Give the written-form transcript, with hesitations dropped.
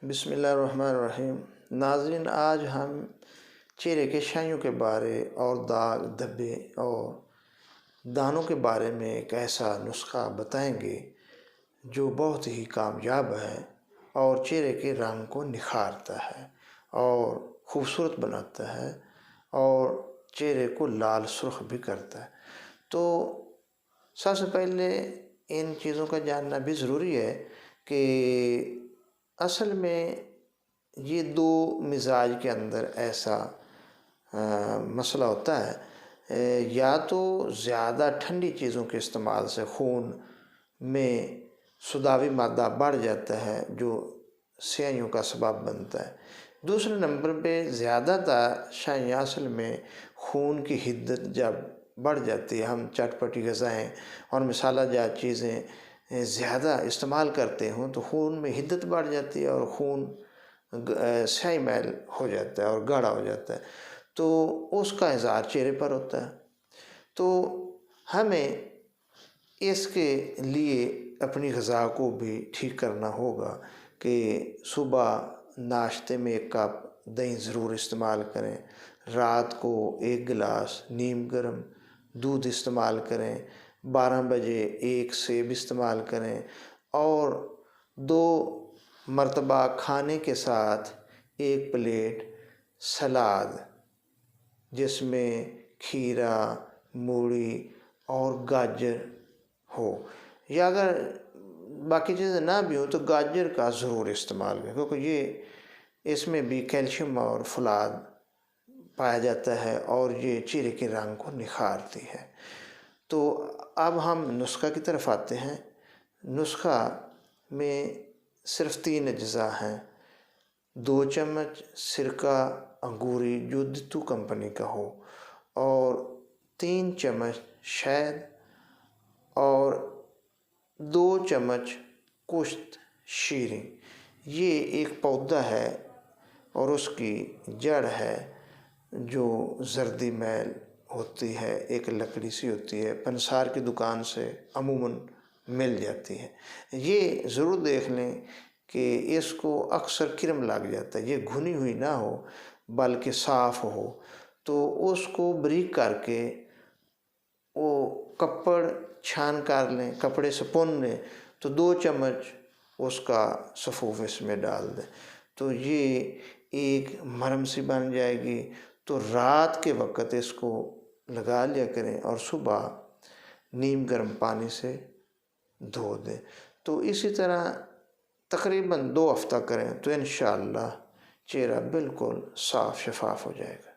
بسم اللہ الرحمن الرحیم۔ ناظرین، آج ہم چہرے کے شائیوں کے بارے اور داغ دھبے اور دانوں کے بارے میں ایک ایسا نسخہ بتائیں گے جو بہت ہی کامیاب ہے اور چہرے کے رنگ کو نکھارتا ہے اور خوبصورت بناتا ہے اور چہرے کو لال سرخ بھی کرتا ہے۔ تو سب سے پہلے ان چیزوں کا جاننا بھی ضروری ہے کہ اصل میں یہ دو مزاج کے اندر ایسا مسئلہ ہوتا ہے، یا تو زیادہ ٹھنڈی چیزوں کے استعمال سے خون میں سوداوی مادہ بڑھ جاتا ہے جو سیاہیوں کا سبب بنتا ہے۔ دوسرے نمبر پہ زیادہ تر شائیاں اصل میں خون کی حدت جب بڑھ جاتی ہے، ہم چٹپٹی غذائیں اور مسالہ جات چیزیں زیادہ استعمال کرتے ہوں تو خون میں حدت بڑھ جاتی ہے اور خون سیاہی میل ہو جاتا ہے اور گاڑھا ہو جاتا ہے، تو اس کا اظہار چہرے پر ہوتا ہے۔ تو ہمیں اس کے لیے اپنی غذا کو بھی ٹھیک کرنا ہوگا کہ صبح ناشتے میں 1 کپ دہی ضرور استعمال کریں، رات کو 1 گلاس نیم گرم دودھ استعمال کریں، 12 بجے 1 سیب استعمال کریں اور 2 مرتبہ کھانے کے ساتھ 1 پلیٹ سلاد جس میں کھیرا، مولی اور گاجر ہو، یا اگر باقی چیزیں نہ بھی ہوں تو گاجر کا ضرور استعمال کریں، کیونکہ یہ اس میں بھی کیلشیم اور فولاد پایا جاتا ہے اور یہ چہرے کے رنگ کو نکھارتی ہے۔ تو اب ہم نسخہ کی طرف آتے ہیں۔ نسخہ میں صرف 3 اجزاء ہیں: 2 چمچ سرکہ انگوری جو دتو کمپنی کا ہو، اور 3 چمچ شہد اور 2 چمچ کشت شیریں۔ یہ ایک پودا ہے اور اس کی جڑ ہے جو زردی میل ہوتی ہے، ایک لکڑی سی ہوتی ہے، پنسار کی دکان سے عموماً مل جاتی ہے۔ یہ ضرور دیکھ لیں کہ اس کو اکثر کرم لگ جاتا ہے، یہ گھنی ہوئی نہ ہو بلکہ صاف ہو، تو اس کو بریک کر کے وہ کپڑ چھان کر لیں، کپڑے سے پون لیں تو 2 چمچ اس کا سفوف اس میں ڈال دیں، تو یہ ایک مرہم سی بن جائے گی۔ تو رات کے وقت اس کو لگا لیا کریں اور صبح نیم گرم پانی سے دھو دیں۔ تو اسی طرح تقریباً 2 ہفتہ کریں تو انشاءاللہ چہرہ بالکل صاف شفاف ہو جائے گا۔